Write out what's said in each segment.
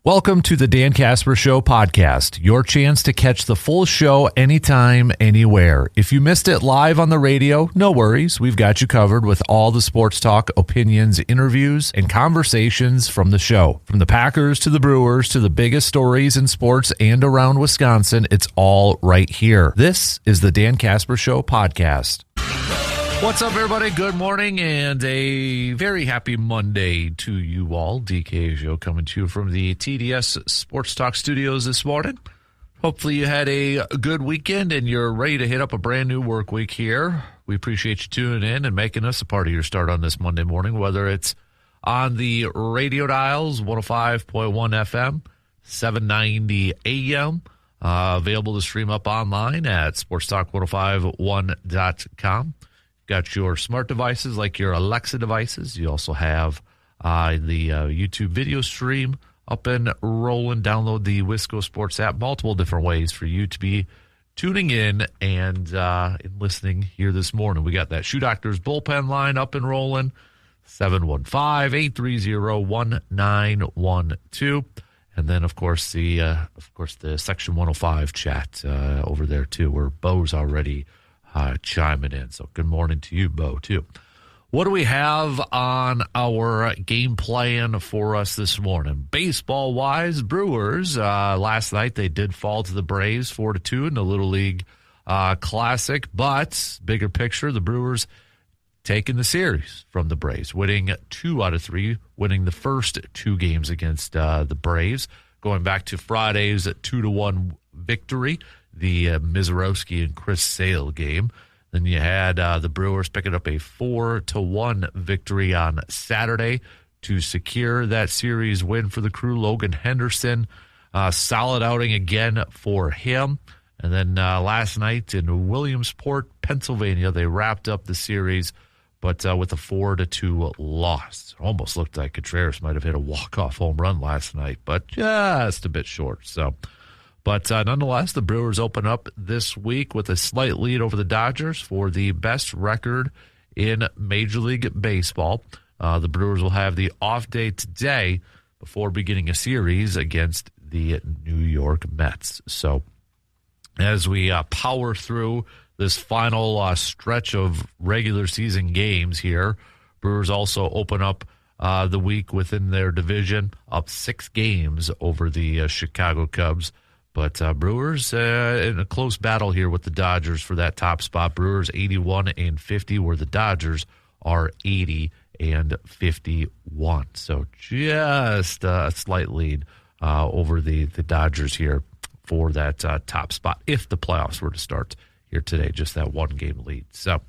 Welcome to the Dan Casper Show podcast, your chance to catch the full show anytime, anywhere. If you missed it live on the radio, no worries. We've got you covered with all the sports talk, opinions, interviews, and conversations from the show. From the Packers to the Brewers to the biggest stories in sports and around Wisconsin, it's all right here. This is the Dan Casper Show podcast. What's up, everybody? Good morning and a very happy Monday to you all. DK Show coming to you from the TDS Sports Talk Studios this morning. Hopefully you had a good weekend and you're ready to hit up a brand new work week here. We appreciate you tuning in and making us a part of your start on this Monday morning, whether it's on the radio dials, 105.1 FM, 790 AM, available to stream up online at sportstalk1051.com. Got your smart devices like your Alexa devices. You also have the YouTube video stream up and rolling. Download the Wisco Sports app. Multiple different ways for you to be tuning in and listening here this morning. We got that Shoe Doctors bullpen line up and rolling. 715-830-1912. And then, of course, the Section 105 chat over there, too, where Bo's already chiming in. So good morning to you, Bo, too. What do we have on our game plan for us this morning? Baseball-wise, Brewers, last night they did fall to the Braves 4-2 in the Little League Classic, but bigger picture, the Brewers taking the series from the Braves, winning 2 out of 3, winning the first 2 games against the Braves, going back to Friday's 2-1 victory, the Mizorowski and Chris Sale game. Then you had the Brewers picking up a 4-1 victory on Saturday to secure that series win for the crew. Logan Henderson, solid outing again for him. And then last night in Williamsport, Pennsylvania, they wrapped up the series, but with a 4-2 loss. Almost looked like Contreras might have hit a walk-off home run last night, but just a bit short. But nonetheless, the Brewers open up this week with a slight lead over the Dodgers for the best record in Major League Baseball. The Brewers will have the off day today before beginning a series against the New York Mets. So as we power through this final stretch of regular season games here, Brewers also open up the week within their division, up 6 games over the Chicago Cubs. But Brewers in a close battle here with the Dodgers for that top spot. Brewers 81-50, where the Dodgers are 80-51. So just a slight lead over the Dodgers here for that top spot if the playoffs were to start here today. Just that 1-game lead. So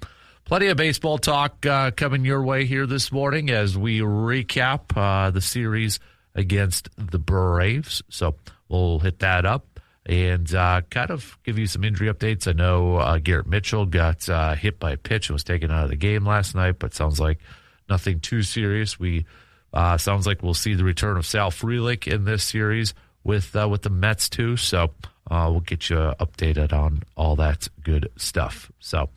plenty of baseball talk coming your way here this morning as we recap the series against the Braves. So we'll hit that up and kind of give you some injury updates. I know Garrett Mitchell got hit by a pitch and was taken out of the game last night, but sounds like nothing too serious. Sounds like we'll see the return of Sal Frelick in this series with the Mets too. So we'll get you updated on all that good stuff. So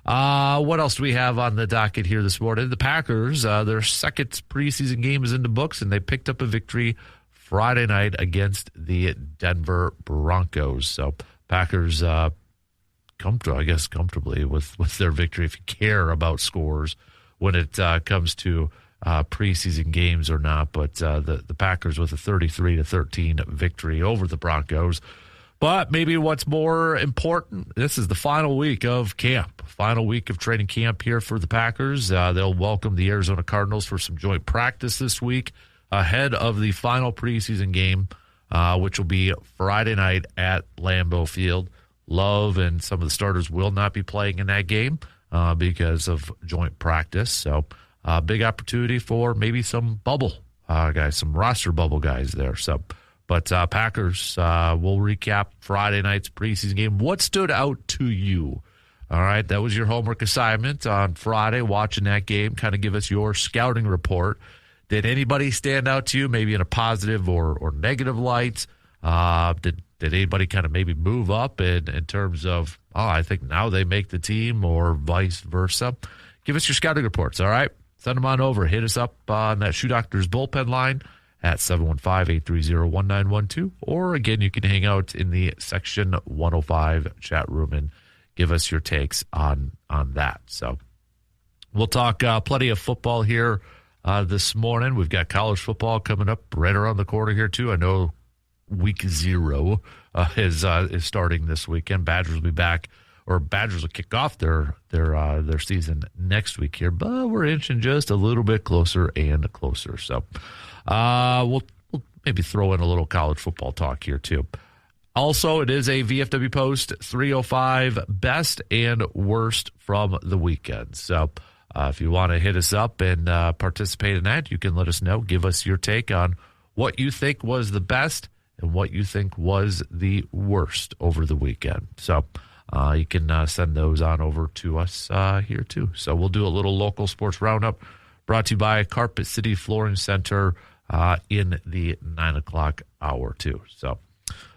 what else do we have on the docket here this morning? The Packers, their second preseason game is in the books, and they picked up a victory Friday night against the Denver Broncos. So Packers comfortably with their victory, if you care about scores when it comes to preseason games or not. But the Packers with a 33-13 victory over the Broncos. But maybe what's more important, this is the final week of camp, final week of training camp here for the Packers. They'll welcome the Arizona Cardinals for some joint practice this week ahead of the final preseason game, which will be Friday night at Lambeau Field. Love and some of the starters will not be playing in that game because of joint practice. So big opportunity for maybe some bubble guys, some roster bubble guys there. But Packers will recap Friday night's preseason game. What stood out to you? All right, that was your homework assignment on Friday, watching that game. Kind of give us your scouting report. Did anybody stand out to you, maybe in a positive or negative light? Did anybody kind of maybe move up in terms of, I think now they make the team, or vice versa? Give us your scouting reports, all right? Send them on over. Hit us up on that Shoe Doctors bullpen line at 715-830-1912. Or, again, you can hang out in the Section 105 chat room and give us your takes on that. So we'll talk plenty of football here this morning. We've got college football coming up right around the corner here, too. I know week 0 is starting this weekend. Badgers will be back, or Badgers will kick off their season next week here, but we're inching just a little bit closer and closer. So we'll maybe throw in a little college football talk here too. Also, it is a VFW Post 305 best and worst from the weekend. So if you want to hit us up and participate in that, you can let us know. Give us your take on what you think was the best and what you think was the worst over the weekend. So you can send those on over to us here too. So we'll do a little local sports roundup brought to you by Carpet City Flooring Center in the 9 o'clock hour too. So,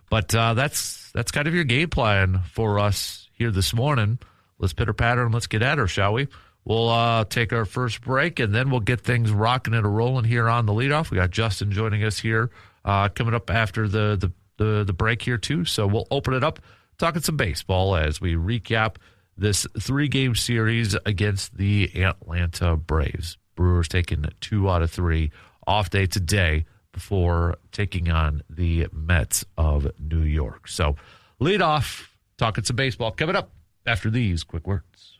but that's kind of your game plan for us here this morning. Let's pitter patter and let's get at her, shall we? We'll take our first break and then we'll get things rocking and rolling here on the leadoff. We got Justin joining us here coming up after the break here too. So we'll open it up, talking some baseball as we recap this 3-game series against the Atlanta Braves. Brewers taking 2 out of 3. Off day today before taking on the Mets of New York. So lead off, talking some baseball coming up after these quick words.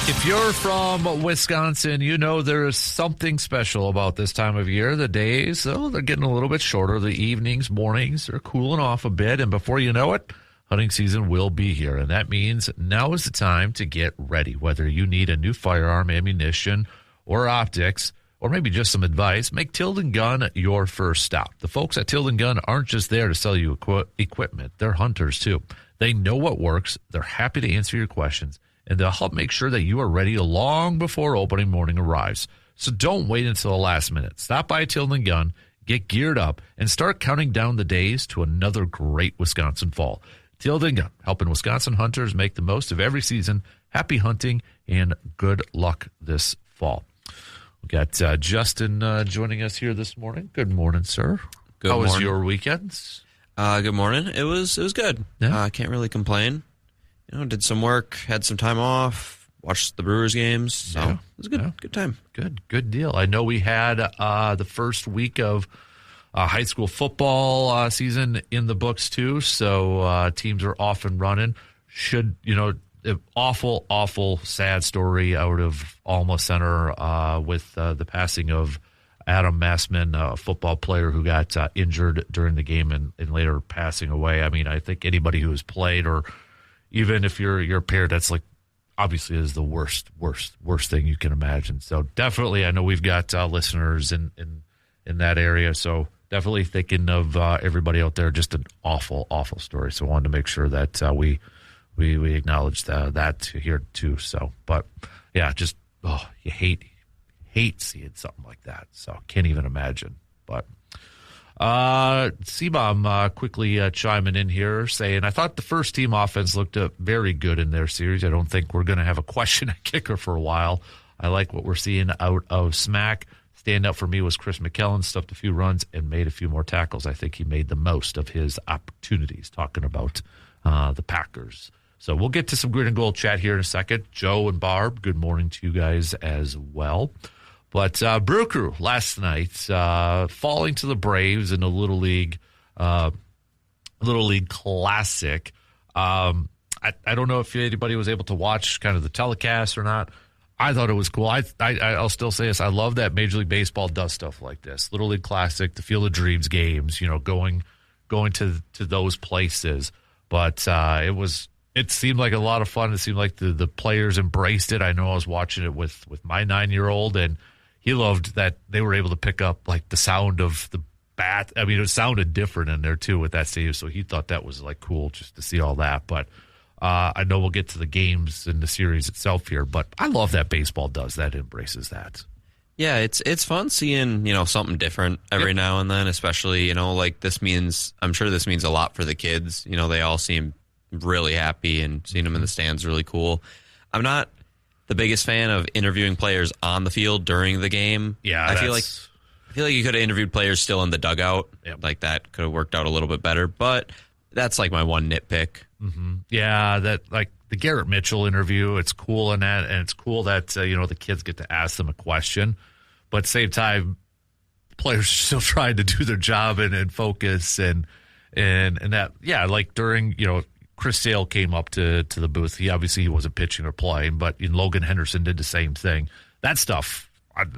If you're from Wisconsin, you know there is something special about this time of year. The days, they're getting a little bit shorter. The evenings, mornings are cooling off a bit. And before you know it, hunting season will be here. And that means now is the time to get ready. Whether you need a new firearm, ammunition, or optics, or maybe just some advice, make Tilden Gun your first stop. The folks at Tilden Gun aren't just there to sell you equipment. They're hunters, too. They know what works. They're happy to answer your questions. And they'll help make sure that you are ready long before opening morning arrives. So don't wait until the last minute. Stop by Tilden Gun, get geared up, and start counting down the days to another great Wisconsin fall. Tilden Gun, helping Wisconsin hunters make the most of every season. Happy hunting and good luck this fall. We got Justin joining us here this morning. Good morning, sir. Good morning. How was your weekends? Good morning. It was good. Yeah. I can't really complain. Did some work, had some time off, watched the Brewers games. So it was a good time. Good deal. I know we had the first week of high school football season in the books too. So teams are off and running. Awful, sad story out of Alma Center with the passing of Adam Massman, a football player who got injured during the game and later passing away. I mean, I think anybody who has played, or even if you're a parent, that's like obviously is the worst thing you can imagine. So definitely, I know we've got listeners in that area. So definitely thinking of everybody out there. Just an awful story. So I wanted to make sure that we acknowledge that here too. So, but yeah, just you hate seeing something like that. So can't even imagine. But C-Bomb quickly chiming in here saying, I thought the first team offense looked very good in their series. I don't think we're going to have a question at kicker for a while. I like what we're seeing out of Smack. Stand up for me was Chris McKellen, stuffed a few runs and made a few more tackles. I think he made the most of his opportunities, talking about the Packers. So we'll get to some green and gold chat here in a second. Joe and Barb, good morning to you guys as well. But Brew Crew last night falling to the Braves in a Little League Classic. I don't know if anybody was able to watch kind of the telecast or not. I thought it was cool. I'll still say this. I love that Major League Baseball does stuff like this. Little League Classic, the Field of Dreams games, going to those places. But it seemed like a lot of fun. It seemed like the players embraced it. I know I was watching it with my 9-year-old, and he loved that they were able to pick up like the sound of the bat. I mean, it sounded different in there too with that stadium. So he thought that was like cool just to see all that. But I know we'll get to the games and the series itself here, but I love that baseball does that, embraces that. Yeah, it's fun seeing, something different every now and then, especially, like I'm sure this means a lot for the kids. They all seem really happy, and seeing them in the stands really cool. I'm not the biggest fan of interviewing players on the field during the game. Yeah, I feel like I feel like you could have interviewed players still in the dugout. Yep. Like that could have worked out a little bit better. But that's like my one nitpick. Mm-hmm. Yeah, that like the Garrett Mitchell interview, it's cool in that, and it's cool that the kids get to ask them a question, but at the same time, players are still trying to do their job and focus and that. Yeah, like during Chris Sale came up to the booth. He wasn't pitching or playing, but Logan Henderson did the same thing. That stuff,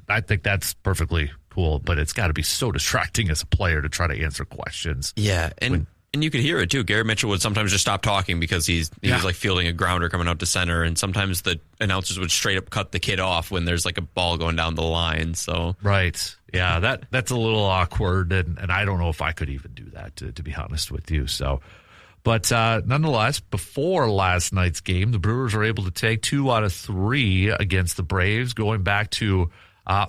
I think that's perfectly cool, but it's got to be so distracting as a player to try to answer questions. Yeah, and you could hear it too. Garrett Mitchell would sometimes just stop talking because he was like fielding a grounder coming out to center, and sometimes the announcers would straight up cut the kid off when there's like a ball going down the line. So right, yeah, that's a little awkward, and I don't know if I could even do that to be honest with you. So, but nonetheless, before last night's game, the Brewers were able to take 2 out of 3 against the Braves, going back to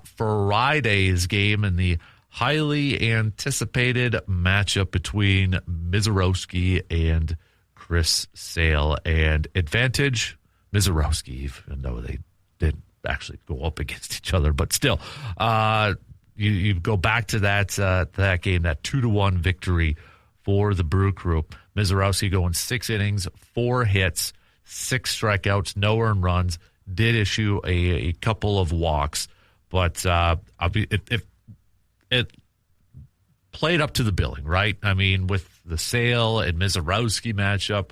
Friday's game in the highly anticipated matchup between Mizorowski and Chris Sale. And advantage Mizorowski, even though they didn't actually go up against each other. But still, you go back to that game, that 2-1 victory for the Brew Crew. Mizorowski going 6 innings, 4 hits, 6 strikeouts, no earned runs, did issue a couple of walks. But it played up to the billing, right? I mean, with the Sale and Mizorowski matchup,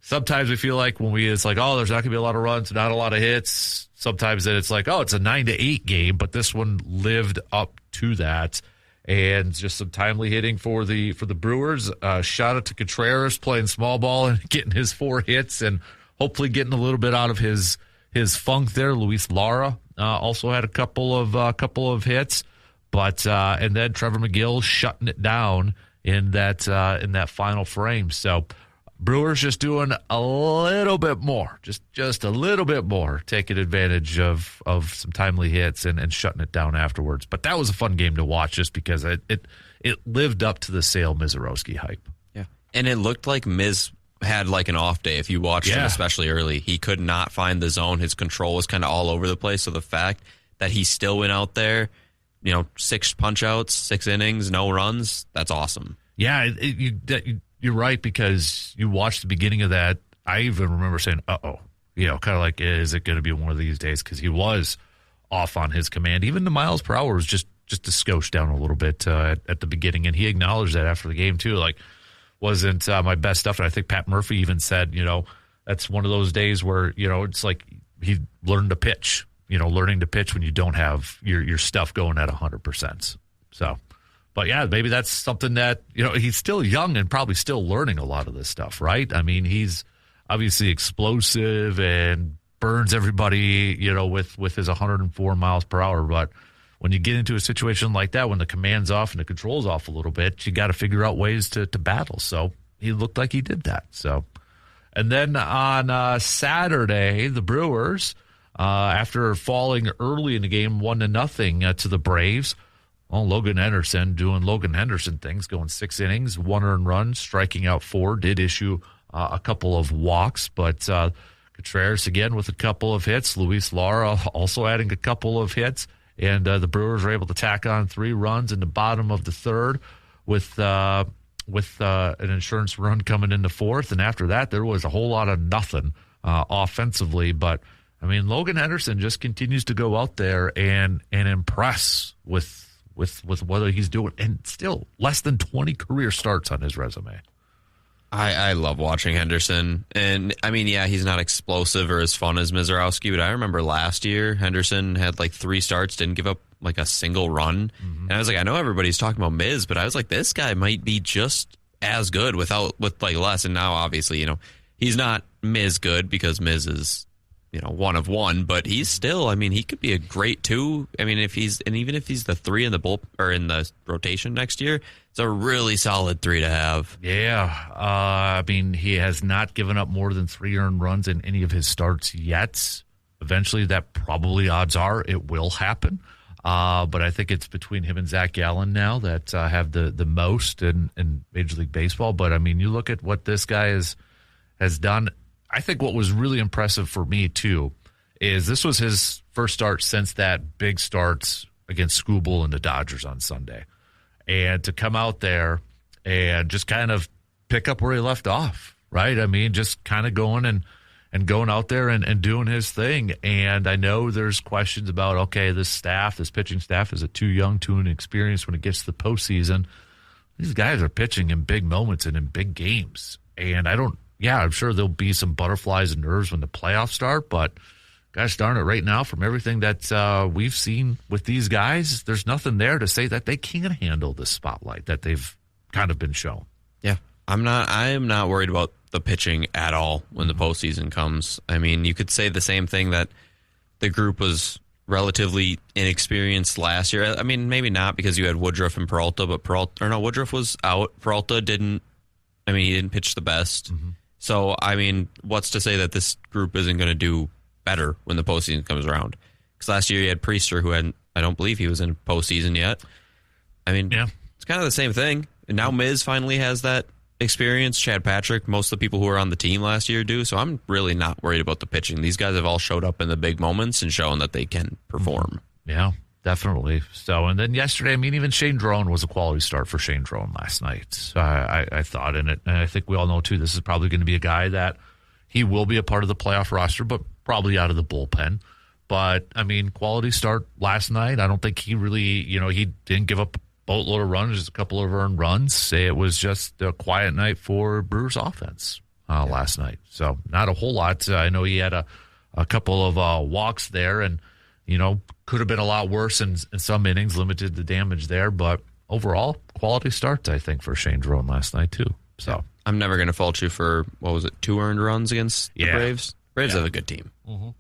sometimes we feel like it's like, oh, there's not going to be a lot of runs, not a lot of hits. Sometimes it's like, oh, it's a 9-8 game, but this one lived up to that. And just some timely hitting for the Brewers. Shout out to Contreras playing small ball and getting his 4 hits and hopefully getting a little bit out of his funk there. Luis Lara also had a couple of hits. But and then Trevor McGill shutting it down in that final frame. So Brewers just doing a little bit more, just a little bit more, taking advantage of some timely hits and shutting it down afterwards. But that was a fun game to watch just because it lived up to the Sale Mizorowski hype. Yeah, and it looked like Miz had like an off day. If you watched him, especially early, he could not find the zone. His control was kind of all over the place. So the fact that he still went out there, 6 punch outs, 6 innings, no runs, that's awesome. Yeah, you're right, because you watched the beginning of that. I even remember saying, uh-oh, kind of like, is it going to be one of these days? Because he was off on his command. Even the miles per hour was just a skosh down a little bit at the beginning, and he acknowledged that after the game, too. Like, wasn't my best stuff. And I think Pat Murphy even said, that's one of those days where, it's like he learned to pitch. Learning to pitch when you don't have your stuff going at 100%. So, but yeah, maybe that's something that, he's still young and probably still learning a lot of this stuff, right? I mean, he's obviously explosive and burns everybody, with his 104 miles per hour. But when you get into a situation like that, when the command's off and the control's off a little bit, you got to figure out ways to battle. So he looked like he did that. So, and then on Saturday, the Brewers, after falling early in the game 1-0 to the Braves, Logan Henderson doing Logan Henderson things, going 6 innings, 1 earned run, striking out 4, did issue a couple of walks, but Contreras again with a couple of hits, Luis Lara also adding a couple of hits, and the Brewers were able to tack on 3 runs in the bottom of the third with an insurance run coming in the fourth, and after that there was a whole lot of nothing offensively. But I mean, Logan Henderson just continues to go out there and impress with what he's doing, and still less than 20 career starts on his resume. I love watching Henderson, and I mean, yeah, he's not explosive or as fun as Mizorowski, but I remember last year Henderson had like 3 starts, didn't give up like a single run, and I was like, I know everybody's talking about Miz, but I was like, this guy might be just as good with like less. And now obviously, he's not Miz good because Miz is, one of one, but he's still, I mean, he could be a great 2. I mean, even if he's the 3 in the in the rotation next year, it's a really solid 3 to have. Yeah. I mean, he has not given up more than 3 earned runs in any of his starts yet. Eventually, that probably odds are it will happen. But I think it's between him and Zach Gallen now that have the most in Major League Baseball. But I mean, you look at what this guy has done. I think what was really impressive for me, too, is this was his first start since that big start against Skubal and the Dodgers on Sunday. And to come out there and just kind of pick up where he left off, right? I mean, just kind of going and going out there and doing his thing. And I know there's questions about, okay, this pitching staff, is it too young, too inexperienced when it gets to the postseason? These guys are pitching in big moments and in big games. And I'm sure there'll be some butterflies and nerves when the playoffs start, but gosh darn it, right now, from everything that we've seen with these guys, there's nothing there to say that they can't handle the spotlight that they've kind of been shown. Yeah, I am not worried about the pitching at all when the postseason comes. I mean, you could say the same thing that the group was relatively inexperienced last year. I mean, maybe not because you had Woodruff and Peralta, but Woodruff was out. Peralta he didn't pitch the best. Mm-hmm. So, I mean, what's to say that this group isn't going to do better when the postseason comes around? Because last year you had Priester, who I don't believe he was in postseason yet. I mean, yeah. It's kind of the same thing. And now Miz finally has that experience. Chad Patrick, most of the people who were on the team last year do. So I'm really not worried about the pitching. These guys have all showed up in the big moments and shown that they can perform. Yeah, definitely. So, and then yesterday, I mean, even Shane Drone was a quality start for Shane Drone last night. I thought in it, and I think we all know too, this is probably going to be a guy that he will be a part of the playoff roster, but probably out of the bullpen. But, I mean, quality start last night. I don't think he really, he didn't give up a boatload of runs, just a couple of earned runs. It was just a quiet night for Brewers offense last night. So not a whole lot. I know he had a couple of walks there and, could have been a lot worse in some innings, limited the damage there. But overall, quality starts, I think, for Shane Drone last night too. So I'm never going to fault you for, 2 earned runs against the Braves? Braves have a good team. Mm-hmm.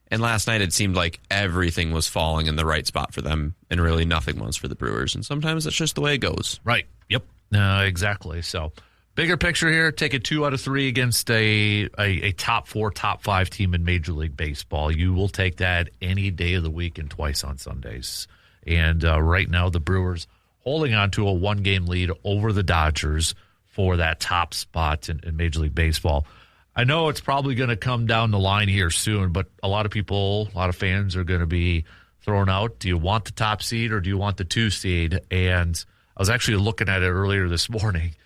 And last night it seemed like everything was falling in the right spot for them, and really nothing was for the Brewers. And sometimes that's just the way it goes. Right. Yep. Exactly. So, bigger picture here, take it 2 out of 3 against a top 4, top 5 team in Major League Baseball. You will take that any day of the week and twice on Sundays. And right now the Brewers holding on to a 1-game lead over the Dodgers for that top spot in Major League Baseball. I know it's probably going to come down the line here soon, but a lot of fans are going to be thrown out. Do you want the top seed or do you want the 2 seed? And I was actually looking at it earlier this morning.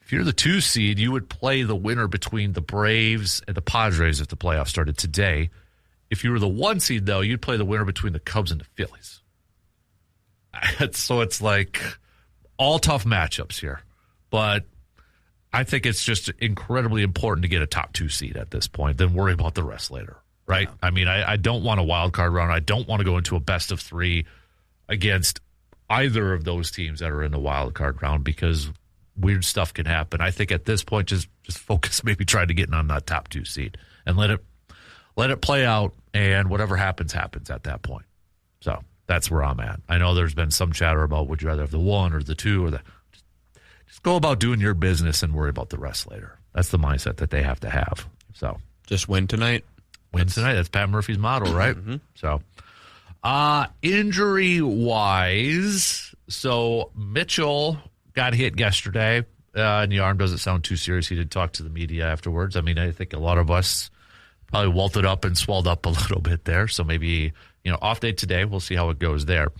If you're the 2 seed, you would play the winner between the Braves and the Padres if the playoffs started today. If you were the 1 seed, though, you'd play the winner between the Cubs and the Phillies. So it's like all tough matchups here. But I think it's just incredibly important to get a top 2 seed at this point, then worry about the rest later, right? Yeah. I mean, I don't want a wild card round. I don't want to go into a best of 3 against either of those teams that are in the wild card round because weird stuff can happen. I think at this point, just focus, maybe try to get on that top 2 seed and let it play out, and whatever happens at that point. So that's where I'm at. I know there's been some chatter about would you rather have the 1 or the 2 or the. Just go about doing your business and worry about the rest later. That's the mindset that they have to have. So just win tonight. That's Pat Murphy's motto, right? Mm-hmm. So injury-wise, so Mitchell got hit yesterday, and the arm doesn't sound too serious. He did talk to the media afterwards. I mean, I think a lot of us probably welted up and swelled up a little bit there. So maybe, off day today. We'll see how it goes there.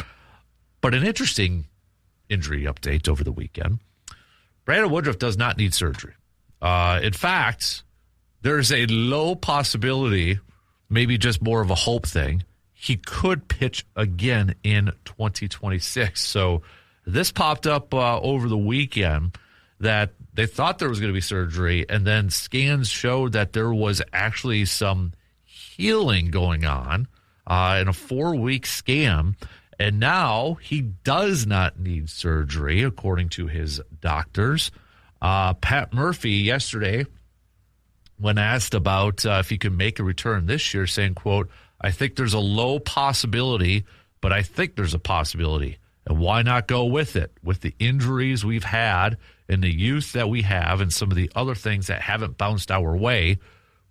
But an interesting injury update over the weekend. Brandon Woodruff does not need surgery. In fact, there's a low possibility, maybe just more of a hope thing, he could pitch again in 2026. So this popped up over the weekend that they thought there was going to be surgery, and then scans showed that there was actually some healing going on in a 4-week scan. And now he does not need surgery, according to his doctors. Pat Murphy yesterday, when asked about if he can make a return this year, saying, quote, I think there's a low possibility, but I think there's a possibility. And why not go with it? With the injuries we've had and the youth that we have and some of the other things that haven't bounced our way,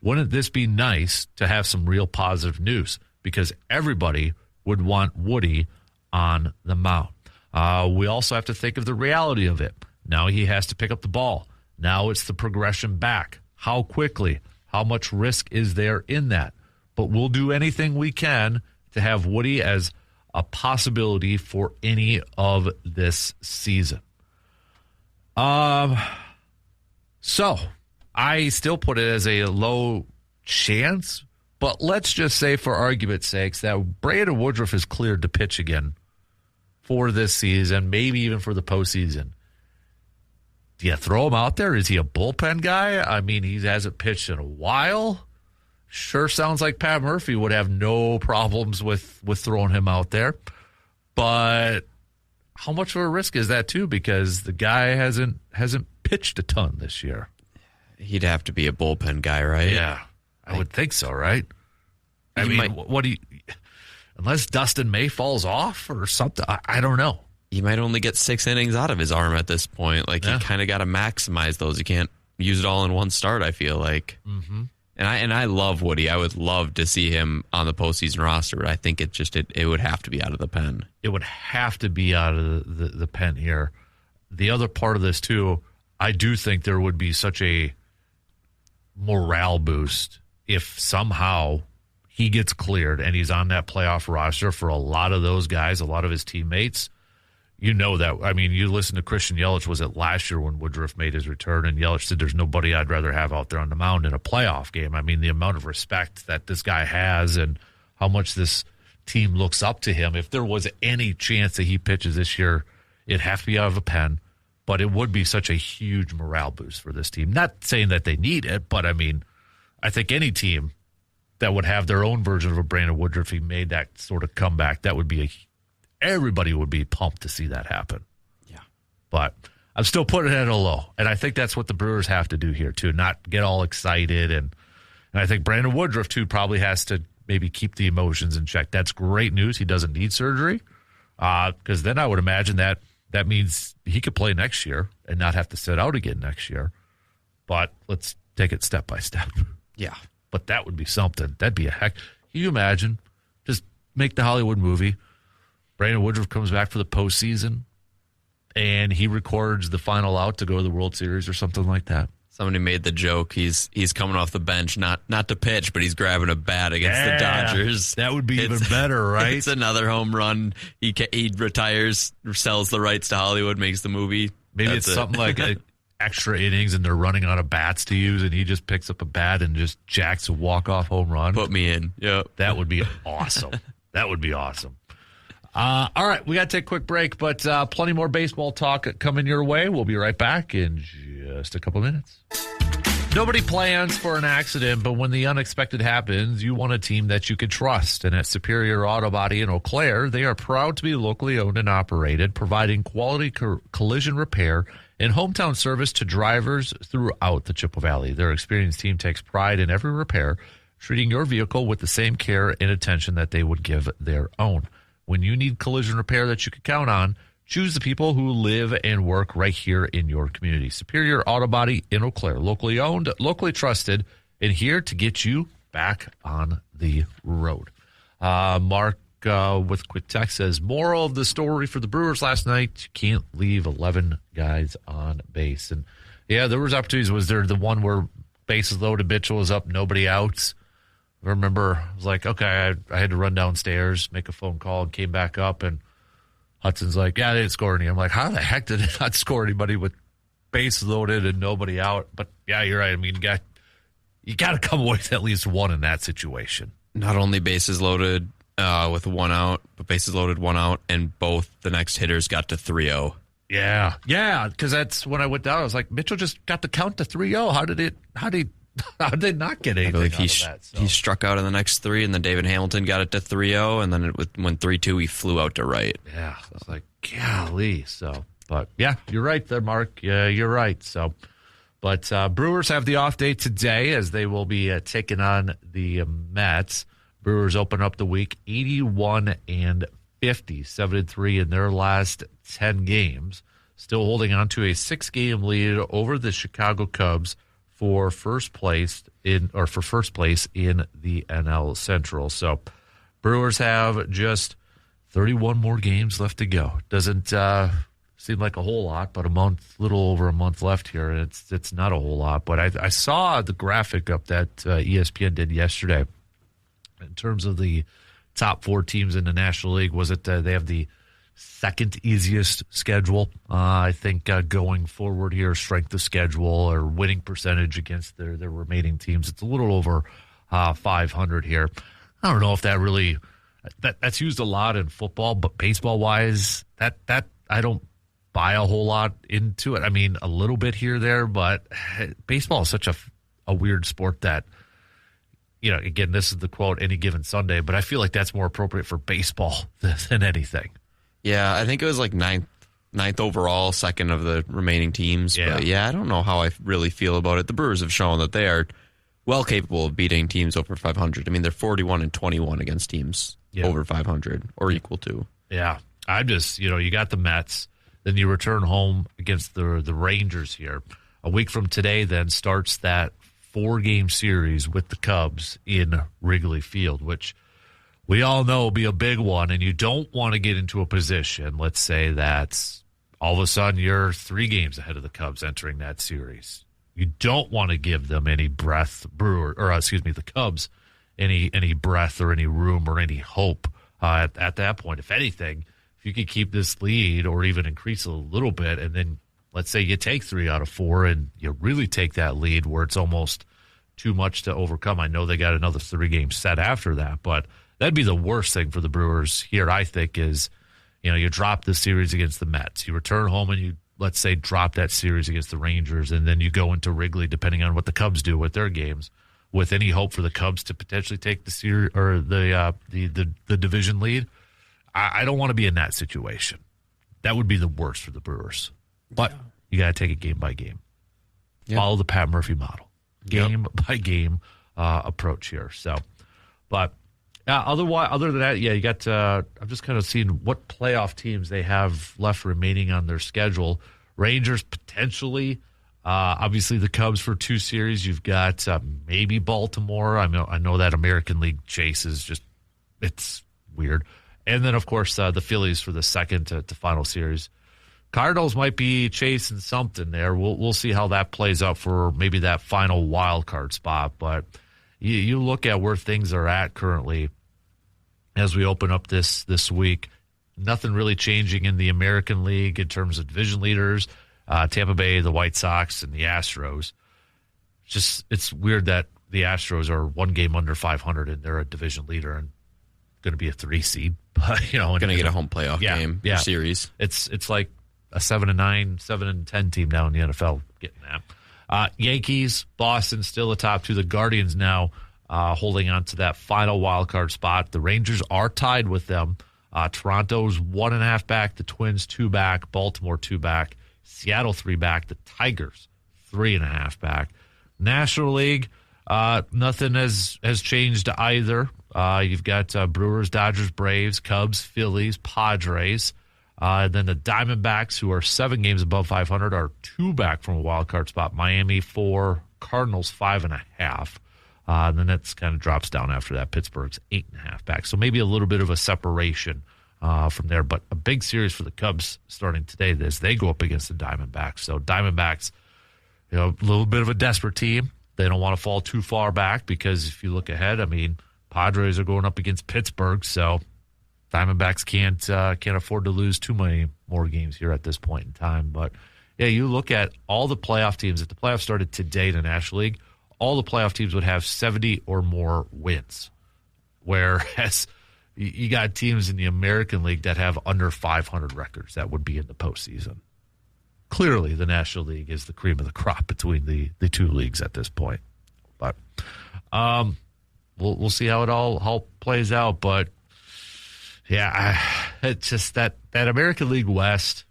wouldn't this be nice to have some real positive news? Because everybody would want Woody on the mound. We also have to think of the reality of it. Now he has to pick up the ball. Now it's the progression back. How quickly? How much risk is there in that? But we'll do anything we can to have Woody as a possibility for any of this season. So I still put it as a low chance, but let's just say for argument's sakes that Brandon Woodruff is cleared to pitch again for this season, maybe even for the postseason. Do you throw him out there? Is he a bullpen guy? I mean, he hasn't pitched in a while. Sure sounds like Pat Murphy would have no problems with throwing him out there. But how much of a risk is that, too? Because the guy hasn't pitched a ton this year. He'd have to be a bullpen guy, right? Yeah, I would think so, right? I mean, what do you... Unless Dustin May falls off or something, I don't know. He might only get 6 innings out of his arm at this point. Like, you kind of got to maximize those. You can't use it all in one start, I feel like. Mm-hmm. And I love Woody. I would love to see him on the postseason roster, but I think it would have to be out of the pen. It would have to be out of the pen here. The other part of this, too, I do think there would be such a morale boost if somehow he gets cleared and he's on that playoff roster for a lot of those guys, a lot of his teammates. You know that. I mean, you listen to Christian Yelich, was it last year when Woodruff made his return, and Yelich said there's nobody I'd rather have out there on the mound in a playoff game. I mean, the amount of respect that this guy has and how much this team looks up to him. If there was any chance that he pitches this year, it'd have to be out of a pen, but it would be such a huge morale boost for this team. Not saying that they need it, but I mean, I think any team that would have their own version of a Brandon Woodruff, if he made that sort of comeback, that would be everybody would be pumped to see that happen. Yeah. But I'm still putting it at a low. And I think that's what the Brewers have to do here, too, not get all excited. And I think Brandon Woodruff, too, probably has to maybe keep the emotions in check. That's great news. He doesn't need surgery. Because then I would imagine that means he could play next year and not have to sit out again next year. But let's take it step by step. Yeah. But that would be something. That'd be a heck. Can you imagine? Just make the Hollywood movie. Brandon Woodruff comes back for the postseason, and he records the final out to go to the World Series or something like that. Somebody made the joke. He's coming off the bench, not to pitch, but he's grabbing a bat against the Dodgers. That would be even better, right? It's another home run. He retires, sells the rights to Hollywood, makes the movie. Maybe it's something like extra innings, and they're running out of bats to use, and he just picks up a bat and just jacks a walk-off home run. Put me in. Yep. That would be awesome. That would be awesome. All right, we got to take a quick break, but plenty more baseball talk coming your way. We'll be right back in just a couple minutes. Nobody plans for an accident, but when the unexpected happens, you want a team that you can trust. And at Superior Auto Body in Eau Claire, they are proud to be locally owned and operated, providing quality collision repair and hometown service to drivers throughout the Chippewa Valley. Their experienced team takes pride in every repair, treating your vehicle with the same care and attention that they would give their own. When you need collision repair that you can count on, choose the people who live and work right here in your community. Superior Auto Body in Eau Claire, locally owned, locally trusted, and here to get you back on the road. Mark with quick text says, moral of the story for the Brewers last night, you can't leave 11 guys on base. And yeah, there was opportunities. Was there the one where bases loaded, Mitchell was up, nobody outs? I remember I was like, okay, I had to run downstairs, make a phone call, and came back up, and Hudson's like, yeah, they didn't score any. I'm like, how the heck did it not score anybody with bases loaded and nobody out? But yeah, you're right. I mean, you got to come away with at least one in that situation. Not only bases loaded with one out, but bases loaded, one out, and both the next hitters got to 3-0. Yeah, because that's when I went down. I was like, Mitchell just got the count to 3-0. How did they not get anything out of that? So. He struck out in the next three, and then David Hamilton got it to 3-0, and then when 3-2, he flew out to right. Yeah, I was like, golly. So, but yeah, you're right there, Mark. Yeah, you're right. So, but Brewers have the off day today as they will be taking on the Mets. Brewers open up the week 81-50, 7-3 in their last 10 games, still holding on to a 6-game lead over the Chicago Cubs for first place in the NL Central. So Brewers have just 31 more games left to go. Doesn't seem like a whole lot, but little over a month left here. And it's not a whole lot, but I saw the graphic up that ESPN did yesterday in terms of the top 4 teams in the National League. Was it they have the second easiest schedule, I think, going forward here, strength of schedule or winning percentage against their remaining teams. It's a little over 500 here. I don't know if that really that's used a lot in football, but baseball wise, that I don't buy a whole lot into it. I mean, a little bit here there, but baseball is such a weird sport that, again, this is the quote, any given Sunday, but I feel like that's more appropriate for baseball than anything. Yeah, I think it was like ninth overall, second of the remaining teams. Yeah. But I don't know how I really feel about it. The Brewers have shown that they are well capable of beating teams over 500. I mean, they're 41-21 against teams over 500 or equal to. Yeah, I'm just, you got the Mets, then you return home against the Rangers here. A week from today then starts that 4-game series with the Cubs in Wrigley Field, which we all know will be a big one, and you don't want to get into a position, let's say, that's all of a sudden you're 3 games ahead of the Cubs entering that series. You don't want to give them any breath, the Cubs, any breath or any room or any hope at that point. If anything, if you could keep this lead or even increase a little bit, and then let's say you take 3 out of 4 and you really take that lead where it's almost too much to overcome. I know they got another 3-game set after that, but that'd be the worst thing for the Brewers here, I think, is, you drop the series against the Mets. You return home and you, let's say, drop that series against the Rangers, and then you go into Wrigley, depending on what the Cubs do with their games, with any hope for the Cubs to potentially take the series or the division lead. I don't want to be in that situation. That would be the worst for the Brewers. But you got to take it game by game. Yep. Follow the Pat Murphy model, game by game approach here. So, but other than that, you got. I'm just kind of seeing what playoff teams they have left remaining on their schedule. Rangers potentially. Obviously, the Cubs for 2 series. You've got maybe Baltimore. I know that American League chase is just, it's weird. And then, of course, the Phillies for the second to final series. Cardinals might be chasing something there. We'll see how that plays out for maybe that final wild card spot. But you look at where things are at currently as we open up this week. Nothing really changing in the American League in terms of division leaders. Tampa Bay, the White Sox, and the Astros. It's weird that the Astros are 1 game under 500 and they're a division leader and going to be a 3 seed. But going to get a home playoff game series. It's like a 7-9, 7-10 team now in the NFL getting that. Yankees, Boston still the top 2. The Guardians now holding on to that final wild card spot. The Rangers are tied with them. Toronto's 1.5 back. The Twins 2 back. Baltimore 2 back. Seattle 3 back. The Tigers 3.5 back. National League, nothing has changed either. You've got Brewers, Dodgers, Braves, Cubs, Phillies, Padres. Then the Diamondbacks, who are 7 games above 500, are 2 back from a wild card spot. Miami 4, Cardinals 5.5. Then that kind of drops down after that. Pittsburgh's 8.5 back. So maybe a little bit of a separation from there. But a big series for the Cubs starting today as they go up against the Diamondbacks. So Diamondbacks, a little bit of a desperate team. They don't want to fall too far back because if you look ahead, I mean, Padres are going up against Pittsburgh, so Diamondbacks can't afford to lose too many more games here at this point in time. But you look at all the playoff teams. If the playoffs started today in the National League, all the playoff teams would have 70 or more wins, whereas you got teams in the American League that have under 500 records that would be in the postseason. Clearly, the National League is the cream of the crop between the 2 leagues at this point. But we'll see how it all plays out. But it's just that American League West,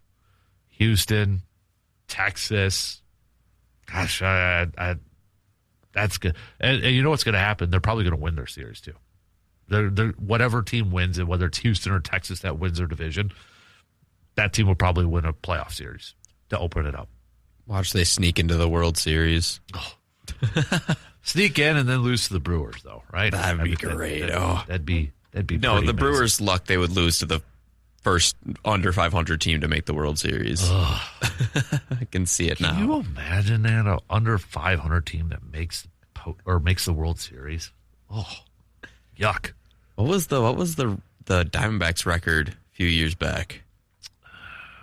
Houston, Texas. Gosh, that's good. And you know what's going to happen? They're probably going to win their series too. They're whatever team wins it, whether it's Houston or Texas that wins their division, that team will probably win a playoff series to open it up. Watch they sneak into the World Series. Oh. Sneak in and then lose to the Brewers, though, right? That'd be great. That'd be no. The amazing. Brewers' luck, they would lose to the first under 500 team to make the World Series. I can see it now. Can you imagine that an under 500 team that makes the World Series? Oh, yuck. What was the Diamondbacks record a few years back?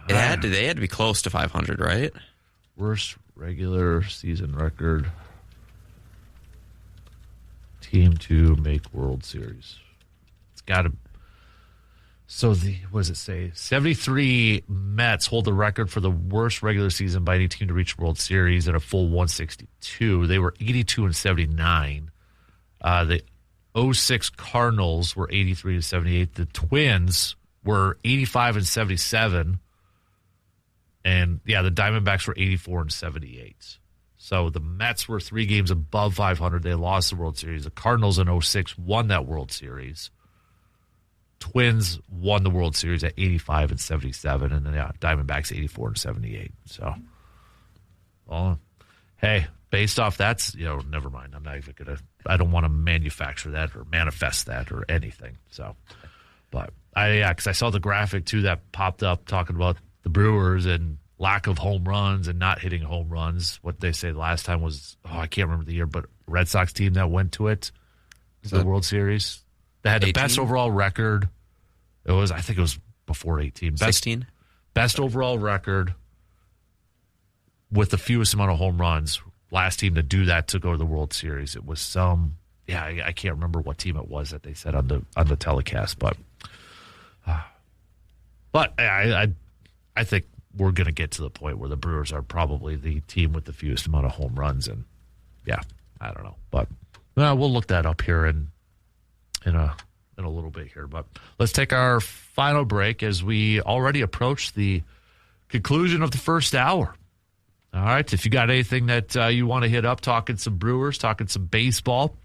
They had to be close to 500, right? Worst regular season record. Team to make World Series. It's got to. So what does it say? 73 Mets hold the record for the worst regular season by any team to reach World Series at a full 162. They were 82 and 79. The 06 Cardinals were 83 and 78. The Twins were 85 and 77. And the Diamondbacks were 84 and 78. So the Mets were 3 games above 500. They lost the World Series. The Cardinals in 06 won that World Series. Twins won the World Series at 85 and 77. And then Diamondbacks 84 and 78. So, well, hey, based off that's, never mind. I'm not even going to, I don't want to manufacture that or manifest that or anything. So, but because I saw the graphic too that popped up talking about the Brewers and lack of home runs and not hitting home runs. What they say last time was, I can't remember the year, but Red Sox team that went to it, the World Series. They had the 18? best overall record. I think it was before 18. 16? Best overall record with the fewest amount of home runs. Last team to do that to go to the World Series. It was I can't remember what team it was that they said on the telecast, but I think we're going to get to the point where the Brewers are probably the team with the fewest amount of home runs, and I don't know, but we'll look that up here in a little bit here. But let's take our final break as we already approach the conclusion of the first hour. All right, if you got anything that you want to hit up, talking some Brewers, talking some baseball,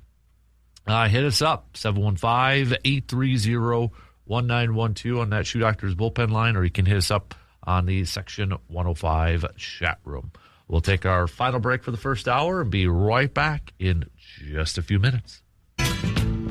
hit us up, 715-830-1912 on that Shoe Doctors bullpen line, or you can hit us up on the Section 105 chat room. We'll take our final break for the first hour and be right back in just a few minutes.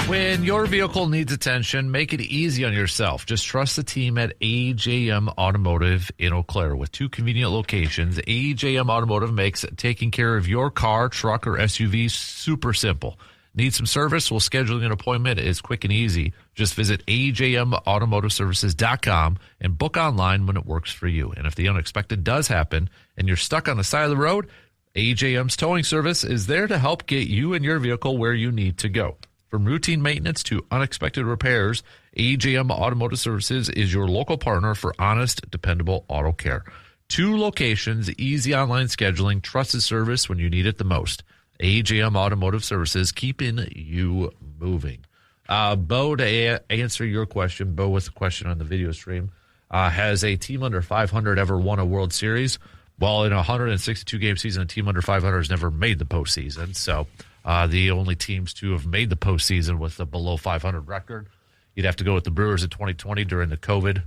When your vehicle needs attention, make it easy on yourself. Just trust the team at AJM Automotive in Eau Claire. With 2 convenient locations, AJM Automotive makes taking care of your car, truck, or SUV super simple. Need some service? Well, scheduling an appointment is quick and easy. Just visit ajmautomotiveservices.com and book online when it works for you. And if the unexpected does happen and you're stuck on the side of the road, AJM's towing service is there to help get you and your vehicle where you need to go. From routine maintenance to unexpected repairs, AJM Automotive Services is your local partner for honest, dependable auto care. 2 locations, easy online scheduling, trusted service when you need it the most. AJM Automotive Services, keeping you moving. Bo, to answer your question, Bo with a question on the video stream, has a team under 500 ever won a World Series? Well, in a 162-game season, a team under 500 has never made the postseason. So the only teams to have made the postseason with a below 500 record, you'd have to go with the Brewers in 2020 during the COVID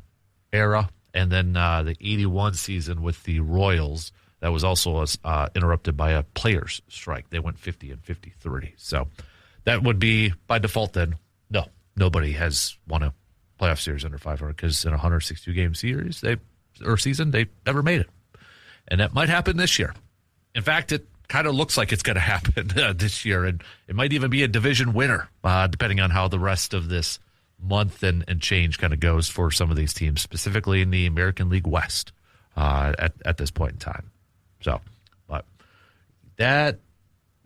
era, and then the 81 season with the Royals. That was also interrupted by a players' strike. They went 50 and 53. So that would be, by default, then, nobody has won a playoff series under 500 because in a 162-game series, season, they never made it. And that might happen this year. In fact, it kind of looks like it's going to happen this year, and it might even be a division winner, depending on how the rest of this month and change kind of goes for some of these teams, specifically in the American League West at this point in time. So, but that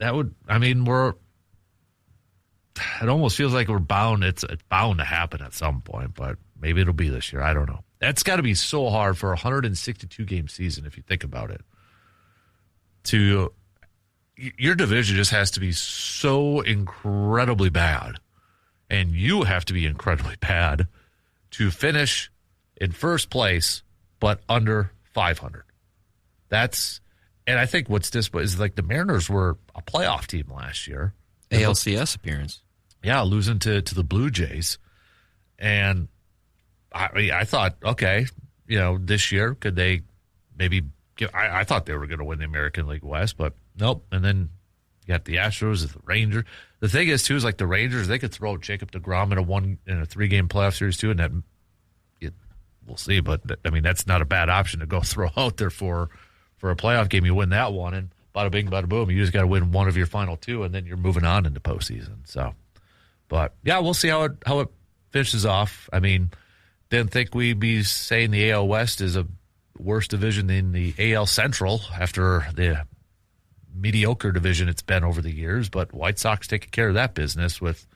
would, it almost feels like we're bound. It's bound to happen at some point, but maybe it'll be this year. I don't know. That's got to be so hard for a 162-game season if you think about it. Your division just has to be so incredibly bad, and you have to be incredibly bad to finish in first place, but under 500. And I think what's this is like the Mariners were a playoff team last year. ALCS appearance. Yeah, losing to the Blue Jays. And I thought, okay, this year, could they maybe I thought they were going to win the American League West, but nope. And then you got the Astros, the Rangers. The thing is, too, is like the Rangers, they could throw Jacob deGrom in a 3-game playoff series, too, and that we'll see. But, that's not a bad option to go throw out there for a playoff game. You win that one, and bada bing, bada boom. You just got to win one of your final 2, and then you're moving on into postseason. So, but, yeah, we'll see how it finishes off. I mean, didn't think we'd be saying the AL West is a worse division than the AL Central after the mediocre division it's been over the years, but White Sox taking care of that business with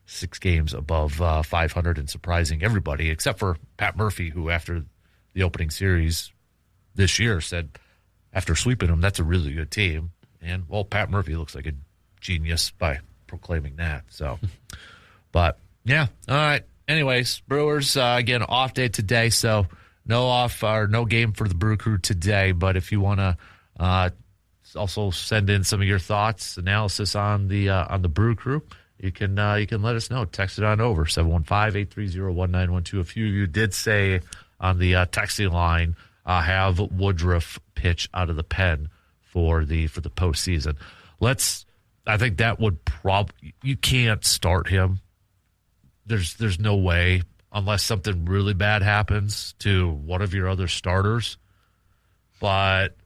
6 games above 500 and surprising everybody except for Pat Murphy, who after the opening series this year said after sweeping them, that's a really good team. And, well, Pat Murphy looks like a genius by proclaiming that. So, but, yeah, all right. Anyways, Brewers, again, off day today, so no game for the Brew Crew today. But if you want to also send in some of your thoughts, analysis on the Brew Crew, you can let us know. Text it on over 715-830-1912. A few of you did say on the texting line, have Woodruff pitch out of the pen for the postseason. I think that would you can't start him. There's no way unless something really bad happens to one of your other starters. But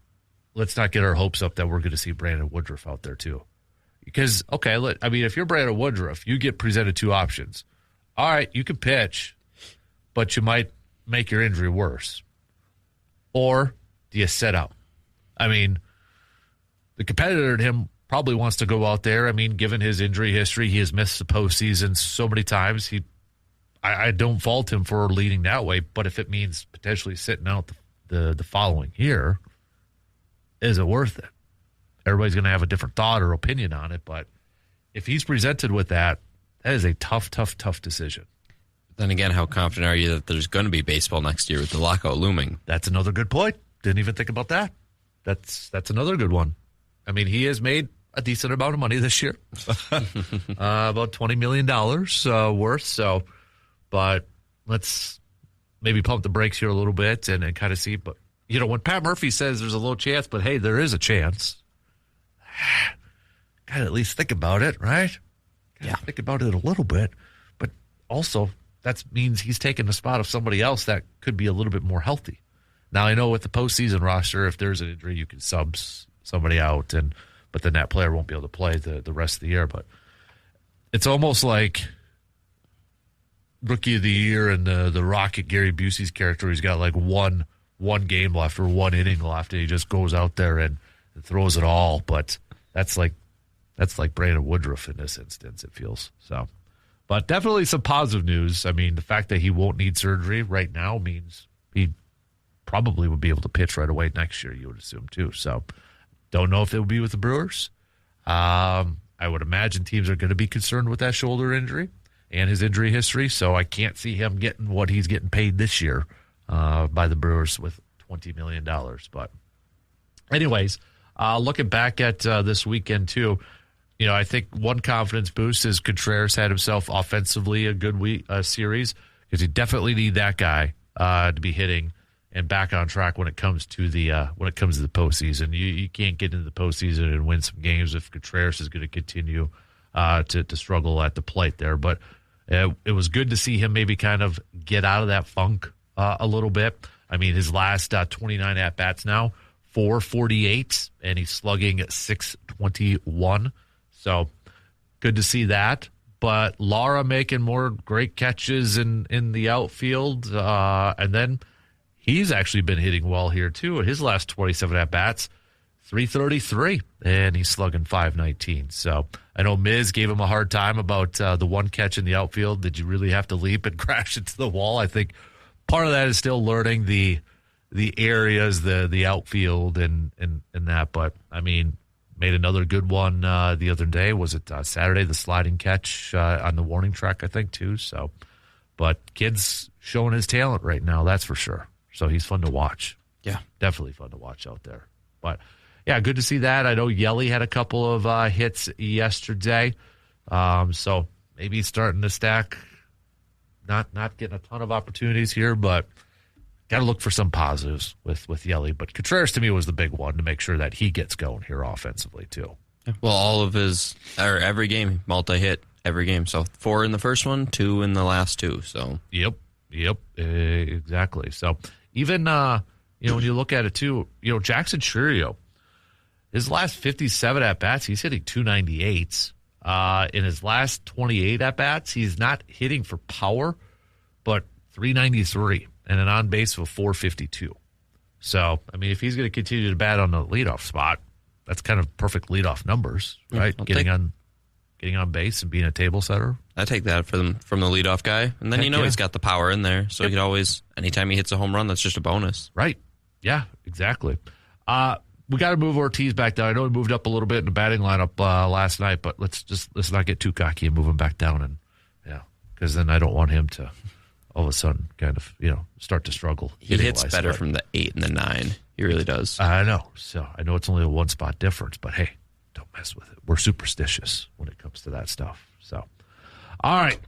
let's not get our hopes up that we're going to see Brandon Woodruff out there too. Because, okay, if you're Brandon Woodruff, you get presented 2 options. All right, you can pitch, but you might make your injury worse. Or do you set up? I mean, the competitor in him probably wants to go out there. I mean, given his injury history, he has missed the postseason so many times. I don't fault him for leading that way, but if it means potentially sitting out the following year, is it worth it? Everybody's going to have a different thought or opinion on it, but if he's presented with that is a tough decision. Then again, how confident are you that there's going to be baseball next year with the lockout looming? That's another good point. Didn't even think about that. That's another good one. I mean, he has made a decent amount of money this year, about $20 million worth. So, but let's maybe pump the brakes here a little bit and kind of see. But, when Pat Murphy says there's a little chance, but hey, there is a chance. Got to at least think about it, right? Yeah. Think about it a little bit. But also, that means he's taking the spot of somebody else that could be a little bit more healthy. Now, I know with the postseason roster, if there's an injury, you can sub somebody out, but then that player won't be able to play the rest of the year. But it's almost like Rookie of the Year and the Rocket Gary Busey's character. He's got like one game left or 1 inning left, and he just goes out there and throws it all. But that's like Brandon Woodruff in this instance, it feels. So, but definitely some positive news. I mean, the fact that he won't need surgery right now means he probably would be able to pitch right away next year, you would assume, too. So, don't know if it will be with the Brewers. I would imagine teams are going to be concerned with that shoulder injury and his injury history, so I can't see him getting what he's getting paid this year by the Brewers with $20 million. But anyways, looking back at this weekend, too, I think one confidence boost is Contreras had himself offensively a good series because you definitely need that guy to be hitting and back on track when it comes to the postseason. You can't get into the postseason and win some games if Contreras is going to continue to struggle at the plate there. But it was good to see him maybe kind of get out of that funk a little bit. I mean, his last 29 at bats now, 448, and he's slugging 621. So good to see that. But Lara making more great catches in the outfield, and then he's actually been hitting well here, too. His last 27 at-bats, 333, and he's slugging 519. So I know Miz gave him a hard time about the one catch in the outfield. Did you really have to leap and crash into the wall? I think part of that is still learning the areas, the outfield and that. But, I mean, made another good one the other day. Was it Saturday, the sliding catch on the warning track, I think, too. So, but kid's showing his talent right now, that's for sure. So he's fun to watch. Yeah. Definitely fun to watch out there. But, yeah, good to see that. I know Yelly had a couple of hits yesterday. So maybe he's starting to stack. Not getting a ton of opportunities here, but got to look for some positives with Yelly. But Contreras, to me, was the big one to make sure that he gets going here offensively, too. Well, all of every game, multi-hit every game. So 4 in the first one, 2 in the last 2. So Yep, exactly. So even, when you look at it, too, Jackson Churio, his last 57 at-bats, he's hitting 298s. In his last 28 at-bats, he's not hitting for power, but 393 and an on base of 452. So, I mean, if he's going to continue to bat on the leadoff spot, that's kind of perfect leadoff numbers, right? Getting on base and being a table setter. I take that from the leadoff guy. And then he's got the power in there. So he could always, anytime he hits a home run, that's just a bonus. Right. Yeah, exactly. We got to move Ortiz back down. I know he moved up a little bit in the batting lineup last night, but let's not get too cocky and move him back down. And because then I don't want him to all of a sudden kind of, start to struggle. He hits better from the 8 and the 9. He really does. I know. So I know it's only a one spot difference, but hey, don't mess with it. We're superstitious when it comes to that stuff. So, all right.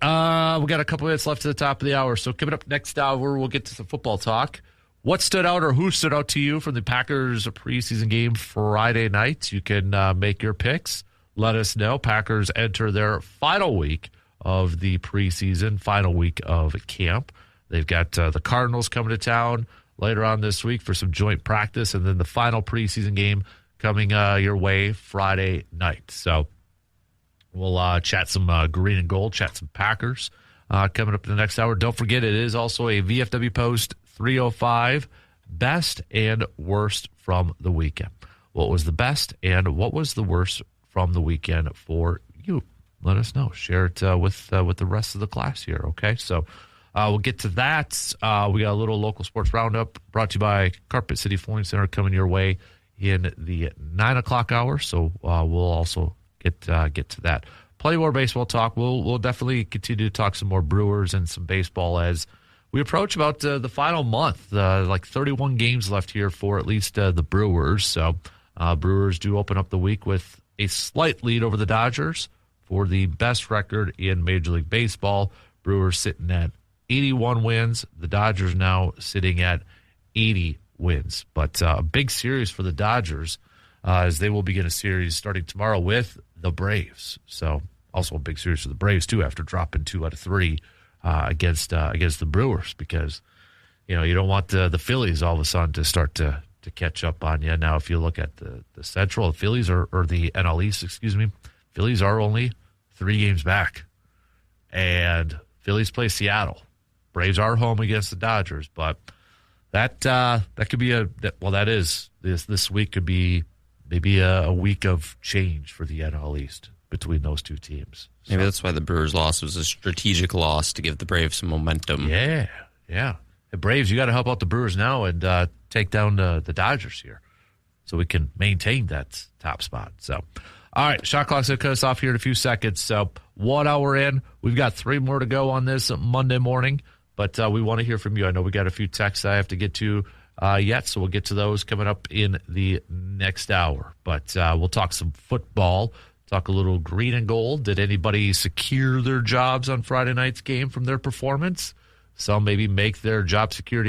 We got a couple minutes left to the top of the hour. So coming up next hour, we'll get to some football talk. What stood out or who stood out to you from the Packers preseason game Friday night? You can make your picks. Let us know. Packers enter their final week of the preseason, final week of camp. They've got the Cardinals coming to town later on this week for some joint practice, and then the final preseason game coming your way Friday night. So we'll chat some green and gold, chat some Packers coming up in the next hour. Don't forget, it is also a VFW Post 305 best and worst from the weekend. What was the best and what was the worst from the weekend for you? Let us know. Share it with the rest of the class here, okay? So we'll get to that. We got a little local sports roundup brought to you by Carpet City Flooring Center coming your way in the 9 o'clock hour. So we'll also get to that. Plenty more baseball talk. We'll definitely continue to talk some more Brewers and some baseball as we approach about the final month. Like 31 games left here for at least the Brewers. So Brewers do open up the week with a slight lead over the Dodgers for the best record in Major League Baseball. Brewers sitting at 81 wins. The Dodgers now sitting at 80 wins. But a big series for the Dodgers as they will begin a series starting tomorrow with the Braves. So also a big series for the Braves, too, after dropping 2 out of 3 against the Brewers because, you don't want the Phillies all of a sudden to start to catch up on you. Now, if you look at the Central, the Phillies or the NL East, Phillies are only 3 games back. And Phillies play Seattle. Braves are home against the Dodgers, but that could be this week could be maybe a week of change for the NL East between those two teams. So, maybe that's why the Brewers loss was a strategic loss to give the Braves some momentum. Yeah. The Braves, you got to help out the Brewers now and take down the Dodgers here so we can maintain that top spot. So, all right, shot clock's going to cut us off here in a few seconds. So 1 hour in. We've got 3 more to go on this Monday morning, but we want to hear from you. I know we got a few texts I have to get to yet, so we'll get to those coming up in the next hour. But we'll talk some football, talk a little green and gold. Did anybody secure their jobs on Friday night's game from their performance? Some maybe make their job security